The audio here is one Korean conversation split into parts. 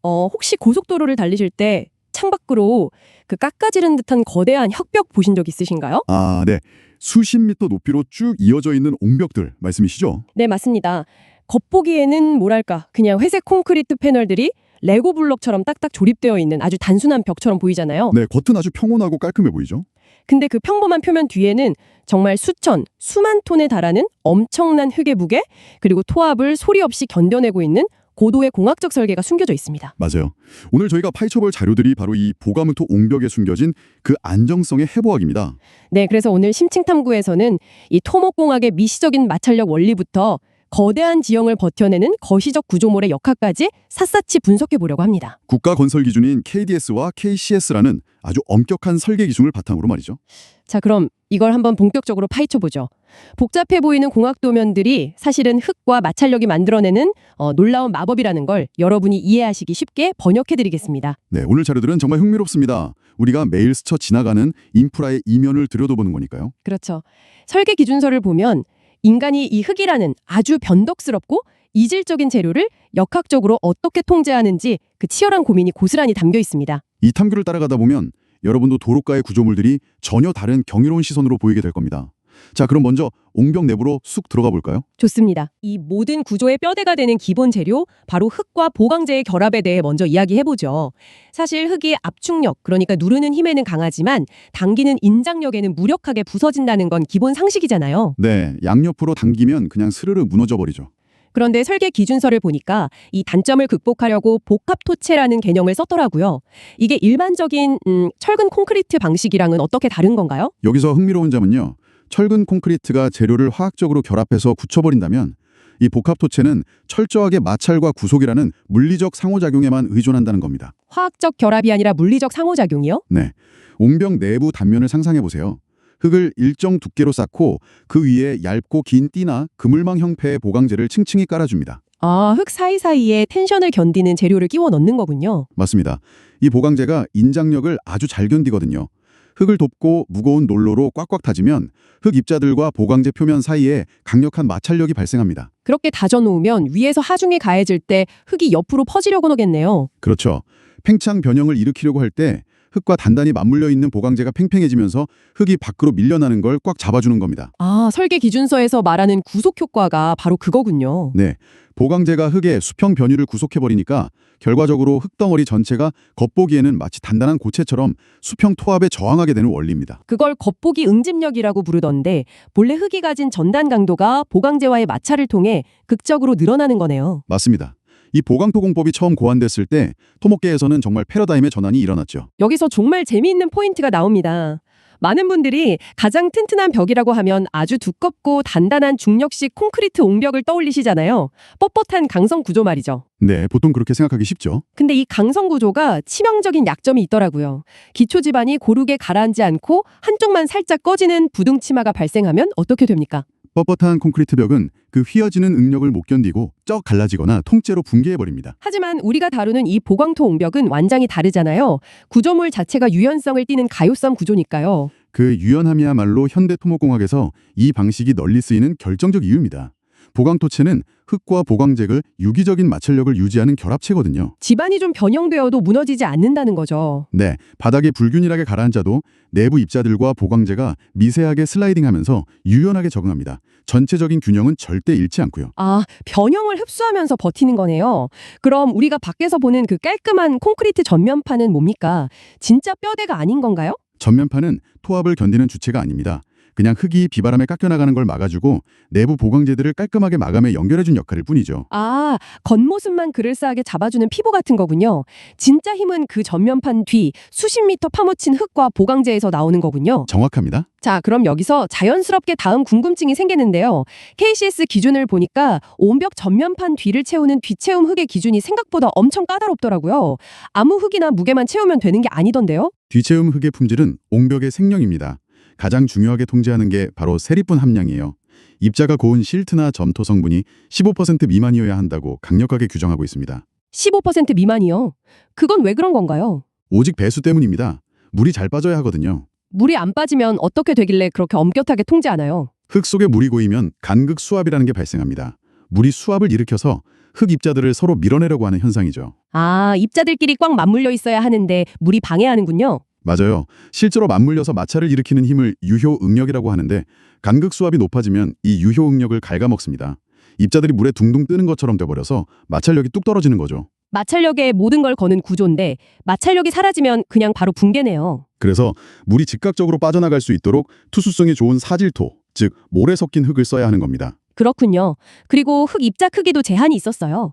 혹시 고속도로를 달리실 때 창밖으로 그 깎아지른 듯한 거대한 혁벽 보신 적 있으신가요? 아, 네. 수십 미터 높이로 쭉 이어져 있는 옹벽들 말씀이시죠? 네, 맞습니다. 겉보기에는 뭐랄까 그냥 회색 콘크리트 패널들이 레고 블록처럼 딱딱 조립되어 있는 아주 단순한 벽처럼 보이잖아요. 네, 겉은 아주 평온하고 깔끔해 보이죠? 근데 그 평범한 표면 뒤에는 정말 수천, 수만 톤에 달하는 엄청난 흙의 무게, 그리고 토합을 소리 없이 견뎌내고 있는 고도의 공학적 설계가 숨겨져 있습니다. 맞아요. 오늘 저희가 파헤쳐볼 자료들이 바로 이 보가문토 옹벽에 숨겨진 그 안정성의 해부학입니다. 네, 그래서 오늘 심층탐구에서는 이 토목공학의 미시적인 마찰력 원리부터 거대한 지형을 버텨내는 거시적 구조물의 역학까지 샅샅이 분석해 보려고 합니다. 국가 건설 기준인 KDS와 KCS라는 아주 엄격한 설계 기준을 바탕으로 말이죠. 자, 그럼 이걸 한번 본격적으로 파헤쳐 보죠. 복잡해 보이는 공학 도면들이 사실은 흙과 마찰력이 만들어내는 놀라운 마법이라는 걸 여러분이 이해하시기 쉽게 번역해 드리겠습니다. 네, 오늘 자료들은 정말 흥미롭습니다. 우리가 매일 스쳐 지나가는 인프라의 이면을 들여다보는 거니까요. 그렇죠. 설계 기준서를 보면 인간이 이 흙이라는 아주 변덕스럽고 이질적인 재료를 역학적으로 어떻게 통제하는지 그 치열한 고민이 고스란히 담겨 있습니다. 이 탐구를 따라가다 보면 여러분도 도로가의 구조물들이 전혀 다른 경이로운 시선으로 보이게 될 겁니다. 자, 그럼 먼저 옹벽 내부로 쑥 들어가 볼까요? 좋습니다. 이 모든 구조의 뼈대가 되는 기본 재료, 바로 흙과 보강재의 결합에 대해 먼저 이야기해보죠. 사실 흙이 압축력, 그러니까 누르는 힘에는 강하지만 당기는 인장력에는 무력하게 부서진다는 건 기본 상식이잖아요. 네, 양옆으로 당기면 그냥 스르르 무너져 버리죠. 그런데 설계 기준서를 보니까 이 단점을 극복하려고 복합토체라는 개념을 썼더라고요. 이게 일반적인 철근 콘크리트 방식이랑은 어떻게 다른 건가요? 여기서 흥미로운 점은요. 철근 콘크리트가 재료를 화학적으로 결합해서 굳혀버린다면 이 복합토체는 철저하게 마찰과 구속이라는 물리적 상호작용에만 의존한다는 겁니다. 화학적 결합이 아니라 물리적 상호작용이요? 네, 옹벽 내부 단면을 상상해 보세요. 흙을 일정 두께로 쌓고 그 위에 얇고 긴 띠나 그물망 형태의 보강재를 층층이 깔아줍니다. 아, 흙 사이사이에 텐션을 견디는 재료를 끼워 넣는 거군요. 맞습니다. 이 보강재가 인장력을 아주 잘 견디거든요. 흙을 덮고 무거운 놀로로 꽉꽉 다지면 흙 입자들과 보강재 표면 사이에 강력한 마찰력이 발생합니다. 그렇게 다져놓으면 위에서 하중이 가해질 때 흙이 옆으로 퍼지려고 하겠네요. 그렇죠. 팽창 변형을 일으키려고 할 때 흙과 단단히 맞물려 있는 보강재가 팽팽해지면서 흙이 밖으로 밀려나는 걸 꽉 잡아주는 겁니다. 아, 설계 기준서에서 말하는 구속 효과가 바로 그거군요. 네, 보강재가 흙의 수평 변유를 구속해버리니까 결과적으로 흙덩어리 전체가 겉보기에는 마치 단단한 고체처럼 수평 토합에 저항하게 되는 원리입니다. 그걸 겉보기 응집력이라고 부르던데 본래 흙이 가진 전단 강도가 보강재와의 마찰을 통해 극적으로 늘어나는 거네요. 맞습니다. 이 보강토 공법이 처음 고안됐을 때 토목계에서는 정말 패러다임의 전환이 일어났죠. 여기서 정말 재미있는 포인트가 나옵니다. 많은 분들이 가장 튼튼한 벽이라고 하면 아주 두껍고 단단한 중력식 콘크리트 옹벽을 떠올리시잖아요. 뻣뻣한 강성 구조 말이죠. 네, 보통 그렇게 생각하기 쉽죠. 근데 이 강성 구조가 치명적인 약점이 있더라고요. 기초 지반이 고르게 가라앉지 않고 한쪽만 살짝 꺼지는 부등치마가 발생하면 어떻게 됩니까? 뻣뻣한 콘크리트 벽은 그 휘어지는 응력을 못 견디고 쩍 갈라지거나 통째로 붕괴해버립니다. 하지만 우리가 다루는 이 보강토 옹벽은 완전히 다르잖아요. 구조물 자체가 유연성을 띠는 가요성 구조니까요. 그 유연함이야말로 현대 토목공학에서 이 방식이 널리 쓰이는 결정적 이유입니다. 보강토체는 흙과 보강재를 유기적인 마찰력을 유지하는 결합체거든요. 지반이 좀 변형되어도 무너지지 않는다는 거죠. 네, 바닥에 불균일하게 가라앉아도 내부 입자들과 보강재가 미세하게 슬라이딩하면서 유연하게 적응합니다. 전체적인 균형은 절대 잃지 않고요. 아, 변형을 흡수하면서 버티는 거네요. 그럼 우리가 밖에서 보는 그 깔끔한 콘크리트 전면판은 뭡니까? 진짜 뼈대가 아닌 건가요? 전면판은 토합을 견디는 주체가 아닙니다. 그냥 흙이 비바람에 깎여나가는 걸 막아주고 내부 보강재들을 깔끔하게 마감해 연결해준 역할일 뿐이죠. 아, 겉모습만 그럴싸하게 잡아주는 피부 같은 거군요. 진짜 힘은 그 전면판 뒤 수십 미터 파묻힌 흙과 보강재에서 나오는 거군요. 정확합니다. 자, 그럼 여기서 자연스럽게 다음 궁금증이 생기는데요. KCS 기준을 보니까 옹벽 전면판 뒤를 채우는 뒤채움 흙의 기준이 생각보다 엄청 까다롭더라고요. 아무 흙이나 무게만 채우면 되는 게 아니던데요? 뒤채움 흙의 품질은 옹벽의 생명입니다. 가장 중요하게 통제하는 게 바로 세리분 함량이에요. 입자가 고운 실트나 점토 성분이 15% 미만이어야 한다고 강력하게 규정하고 있습니다. 15% 미만이요? 그건 왜 그런 건가요? 오직 배수 때문입니다. 물이 잘 빠져야 하거든요. 물이 안 빠지면 어떻게 되길래 그렇게 엄격하게 통제하나요? 흙 속에 물이 고이면 간극 수압이라는 게 발생합니다. 물이 수압을 일으켜서 흙 입자들을 서로 밀어내려고 하는 현상이죠. 아, 입자들끼리 꽉 맞물려 있어야 하는데 물이 방해하는군요. 맞아요. 실제로 맞물려서 마찰을 일으키는 힘을 유효응력이라고 하는데 간극 수압이 높아지면 이 유효응력을 갉아먹습니다. 입자들이 물에 둥둥 뜨는 것처럼 돼버려서 마찰력이 뚝 떨어지는 거죠. 마찰력에 모든 걸 거는 구조인데 마찰력이 사라지면 그냥 바로 붕괴네요. 그래서 물이 즉각적으로 빠져나갈 수 있도록 투수성이 좋은 사질토, 즉 모래 섞인 흙을 써야 하는 겁니다. 그렇군요. 그리고 흙 입자 크기도 제한이 있었어요.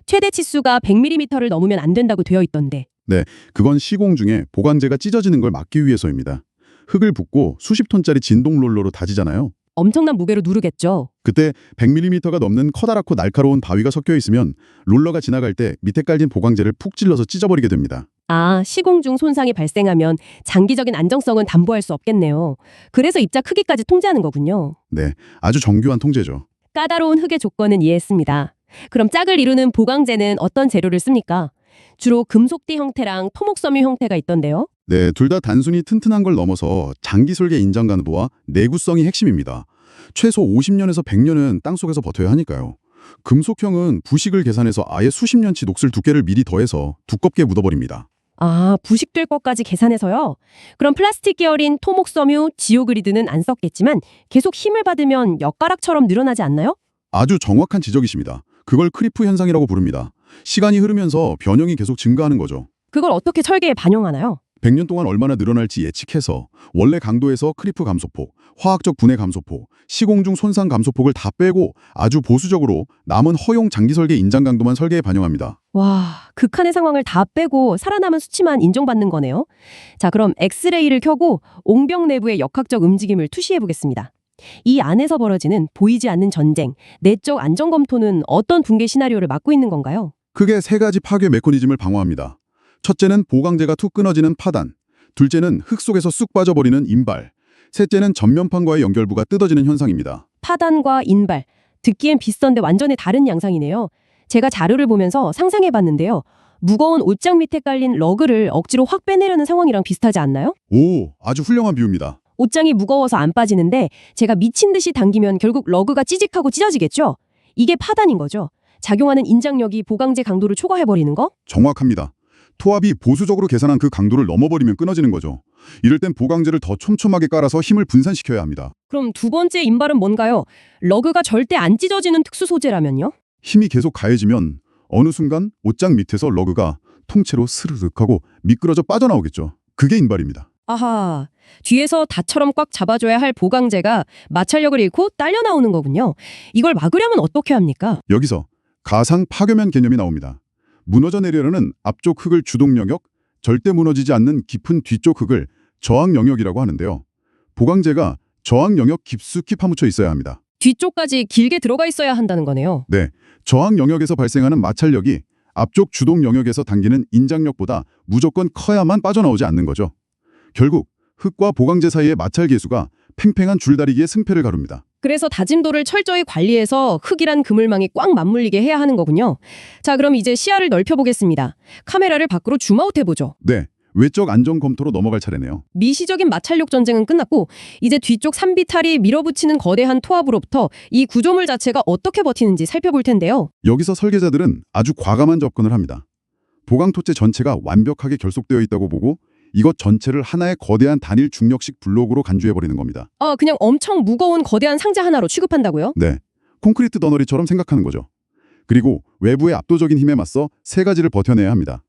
최대 치수가 100mm를 넘으면 안 된다고 되어 있던데. 네, 그건 시공 중에 보강재가 찢어지는 걸 막기 위해서입니다. 흙을 붓고 수십 톤짜리 진동 롤러로 다지잖아요. 엄청난 무게로 누르겠죠. 그때 100mm가 넘는 커다랗고 날카로운 바위가 섞여 있으면 롤러가 지나갈 때 밑에 깔린 보강재를 푹 찔러서 찢어버리게 됩니다. 아, 시공 중 손상이 발생하면 장기적인 안정성은 담보할 수 없겠네요. 그래서 입자 크기까지 통제하는 거군요. 네, 아주 정교한 통제죠. 까다로운 흙의 조건은 이해했습니다. 그럼 짝을 이루는 보강재는 어떤 재료를 씁니까? 주로 금속띠 형태랑 토목섬유 형태가 있던데요. 네, 둘 다 단순히 튼튼한 걸 넘어서 장기 설계 인장 간부와 내구성이 핵심입니다. 최소 50년에서 100년은 땅속에서 버텨야 하니까요. 금속형은 부식을 계산해서 아예 수십 년치 녹슬 두께를 미리 더해서 두껍게 묻어버립니다. 아, 부식될 것까지 계산해서요? 그럼 플라스틱 계열인 토목섬유, 지오그리드는 안 썼겠지만 계속 힘을 받으면 엿가락처럼 늘어나지 않나요? 아주 정확한 지적이십니다. 그걸 크리프 현상이라고 부릅니다. 시간이 흐르면서 변형이 계속 증가하는 거죠. 그걸 어떻게 설계에 반영하나요? 100년 동안 얼마나 늘어날지 예측해서 원래 강도에서 크리프 감소폭, 화학적 분해 감소폭, 시공 중 손상 감소폭을 다 빼고 아주 보수적으로 남은 허용 장기 설계 인장 강도만 설계에 반영합니다. 와, 극한의 상황을 다 빼고 살아남은 수치만 인정받는 거네요. 자, 그럼 엑스레이를 켜고 옹벽 내부의 역학적 움직임을 투시해 보겠습니다. 이 안에서 벌어지는 보이지 않는 전쟁, 내적 안전 검토는 어떤 붕괴 시나리오를 막고 있는 건가요? 크게 세 가지 파괴 메커니즘을 방어합니다. 첫째는 보강재가 툭 끊어지는 파단, 둘째는 흙 속에서 쑥 빠져버리는 인발, 셋째는 전면판과의 연결부가 뜯어지는 현상입니다. 파단과 인발, 듣기엔 비슷한데 완전히 다른 양상이네요. 제가 자료를 보면서 상상해 봤는데요. 무거운 옷장 밑에 깔린 러그를 억지로 확 빼내려는 상황이랑 비슷하지 않나요? 오, 아주 훌륭한 비유입니다. 옷장이 무거워서 안 빠지는데 제가 미친 듯이 당기면 결국 러그가 찌직하고 찢어지겠죠? 이게 파단인 거죠. 작용하는 인장력이 보강재 강도를 초과해버리는 거? 정확합니다. 토합이 보수적으로 계산한 그 강도를 넘어버리면 끊어지는 거죠. 이럴 땐 보강재를 더 촘촘하게 깔아서 힘을 분산시켜야 합니다. 그럼 두 번째 인발은 뭔가요? 러그가 절대 안 찢어지는 특수 소재라면요? 힘이 계속 가해지면 어느 순간 옷장 밑에서 러그가 통째로 스르륵하고 미끄러져 빠져나오겠죠. 그게 인발입니다. 아하, 뒤에서 닷처럼 꽉 잡아줘야 할 보강재가 마찰력을 잃고 딸려 나오는 거군요. 이걸 막으려면 어떻게 합니까? 여기서 가상 파괴면 개념이 나옵니다. 무너져 내려는 앞쪽 흙을 주동 영역, 절대 무너지지 않는 깊은 뒤쪽 흙을 저항 영역이라고 하는데요. 보강재가 저항 영역 깊숙이 파묻혀 있어야 합니다. 뒤쪽까지 길게 들어가 있어야 한다는 거네요. 네, 저항 영역에서 발생하는 마찰력이 앞쪽 주동 영역에서 당기는 인장력보다 무조건 커야만 빠져나오지 않는 거죠. 결국 흙과 보강재 사이의 마찰 계수가 팽팽한 줄다리기의 승패를 가릅니다. 그래서 다짐도를 철저히 관리해서 흙이란 그물망이 꽉 맞물리게 해야 하는 거군요. 자, 그럼 이제 시야를 넓혀보겠습니다. 카메라를 밖으로 줌아웃 해보죠. 네, 외적 안전 검토로 넘어갈 차례네요. 미시적인 마찰력 전쟁은 끝났고 이제 뒤쪽 산비탈이 밀어붙이는 거대한 토합으로부터 이 구조물 자체가 어떻게 버티는지 살펴볼 텐데요. 여기서 설계자들은 아주 과감한 접근을 합니다. 보강토재 전체가 완벽하게 결속되어 있다고 보고 이것 전체를 하나의 거대한 단일 중력식 블록으로 간주해버리는 겁니다. 그냥 엄청 무거운 거대한 상자 하나로 취급한다고요? 네, 콘크리트 덩어리처럼 생각하는 거죠. 그리고 외부의 압도적인 힘에 맞서 세 가지를 버텨내야 합니다.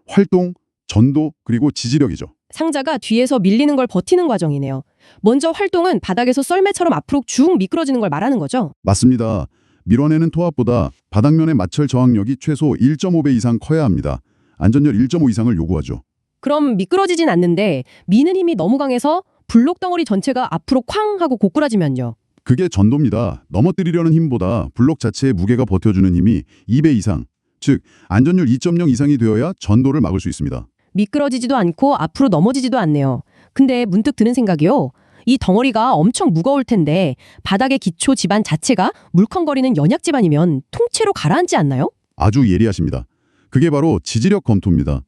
활동, 전도, 그리고 지지력이죠. 상자가 뒤에서 밀리는 걸 버티는 과정이네요. 먼저 활동은 바닥에서 썰매처럼 앞으로 쭉 미끄러지는 걸 말하는 거죠? 맞습니다. 밀어내는 토합보다 바닥면의 마찰 저항력이 최소 1.5배 이상 커야 합니다. 안전열 1.5 이상을 요구하죠. 그럼 미끄러지진 않는데 미는 힘이 너무 강해서 블록 덩어리 전체가 앞으로 쾅 하고 고꾸라지면요. 그게 전도입니다. 넘어뜨리려는 힘보다 블록 자체의 무게가 버텨주는 힘이 2배 이상, 즉 안전율 2.0 이상이 되어야 전도를 막을 수 있습니다. 미끄러지지도 않고 앞으로 넘어지지도 않네요. 근데 문득 드는 생각이요. 이 덩어리가 엄청 무거울 텐데 바닥의 기초 지반 자체가 물컹거리는 연약 지반이면 통째로 가라앉지 않나요? 아주 예리하십니다. 그게 바로 지지력 검토입니다.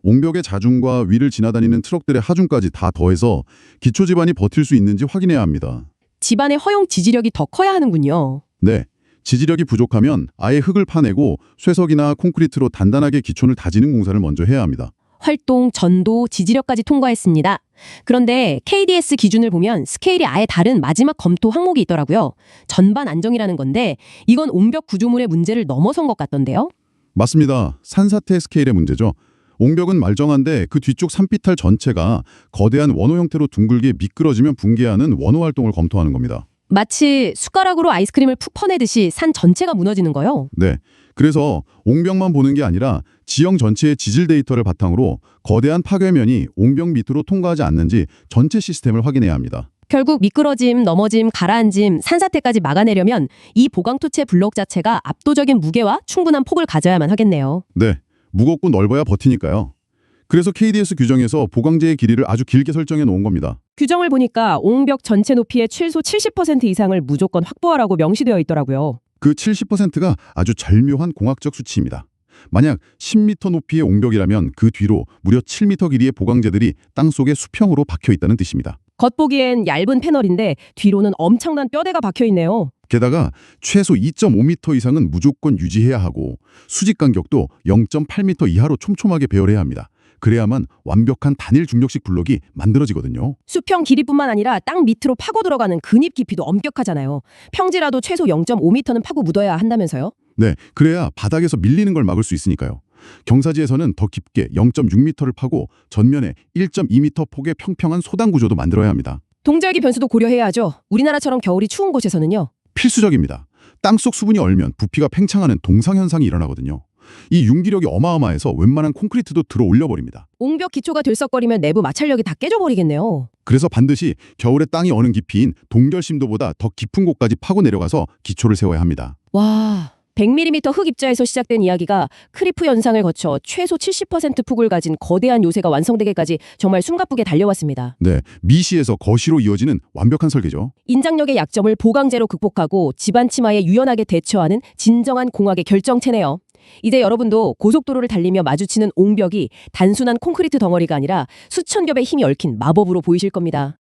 옹벽의 자중과 위를 지나다니는 트럭들의 하중까지 다 더해서 기초 지반이 버틸 수 있는지 확인해야 합니다. 지반의 허용 지지력이 더 커야 하는군요. 네, 지지력이 부족하면 아예 흙을 파내고 쇠석이나 콘크리트로 단단하게 기촌을 다지는 공사를 먼저 해야 합니다. 활동, 전도, 지지력까지 통과했습니다. 그런데 KDS 기준을 보면 스케일이 아예 다른 마지막 검토 항목이 있더라고요. 전반 안정이라는 건데 이건 옹벽 구조물의 문제를 넘어선 것 같던데요. 맞습니다. 산사태 스케일의 문제죠. 옹벽은 말정한데 그 뒤쪽 산비탈 전체가 거대한 원호 형태로 둥글게 미끄러지면 붕괴하는 원호 활동을 검토하는 겁니다. 마치 숟가락으로 아이스크림을 푹 퍼내듯이 산 전체가 무너지는 거요. 네. 그래서 옹벽만 보는 게 아니라 지형 전체의 지질 데이터를 바탕으로 거대한 파괴면이 옹벽 밑으로 통과하지 않는지 전체 시스템을 확인해야 합니다. 결국 미끄러짐, 넘어짐, 가라앉음, 산사태까지 막아내려면 이 보강토체 블록 자체가 압도적인 무게와 충분한 폭을 가져야만 하겠네요. 네. 무겁고 넓어야 버티니까요. 그래서 KDS 규정에서 보강재의 길이를 아주 길게 설정해 놓은 겁니다. 규정을 보니까 옹벽 전체 높이의 최소 70% 이상을 무조건 확보하라고 명시되어 있더라고요. 그 70%가 아주 절묘한 공학적 수치입니다. 만약 10m 높이의 옹벽이라면 그 뒤로 무려 7m 길이의 보강재들이 땅속에 수평으로 박혀 있다는 뜻입니다. 겉보기엔 얇은 패널인데 뒤로는 엄청난 뼈대가 박혀 있네요. 게다가 최소 2.5m 이상은 무조건 유지해야 하고 수직 간격도 0.8m 이하로 촘촘하게 배열해야 합니다. 그래야만 완벽한 단일 중력식 블록이 만들어지거든요. 수평 길이뿐만 아니라 땅 밑으로 파고 들어가는 근입 깊이도 엄격하잖아요. 평지라도 최소 0.5m는 파고 묻어야 한다면서요? 네, 그래야 바닥에서 밀리는 걸 막을 수 있으니까요. 경사지에서는 더 깊게 0.6m를 파고 전면에 1.2m 폭의 평평한 소당 구조도 만들어야 합니다. 동절기 변수도 고려해야 하죠. 우리나라처럼 겨울이 추운 곳에서는요. 필수적입니다. 땅속 수분이 얼면 부피가 팽창하는 동상현상이 일어나거든요. 이 융기력이 어마어마해서 웬만한 콘크리트도 들어 올려버립니다. 옹벽 기초가 들썩거리면 내부 마찰력이 다 깨져버리겠네요. 그래서 반드시 겨울에 땅이 어는 깊이인 동결심도보다 더 깊은 곳까지 파고 내려가서 기초를 세워야 합니다. 와, 100mm 흙 입자에서 시작된 이야기가 크리프 현상을 거쳐 최소 70% 폭을 가진 거대한 요새가 완성되기까지 정말 숨가쁘게 달려왔습니다. 네, 미시에서 거시로 이어지는 완벽한 설계죠. 인장력의 약점을 보강제로 극복하고 집안 치마에 유연하게 대처하는 진정한 공학의 결정체네요. 이제 여러분도 고속도로를 달리며 마주치는 옹벽이 단순한 콘크리트 덩어리가 아니라 수천 겹의 힘이 얽힌 마법으로 보이실 겁니다.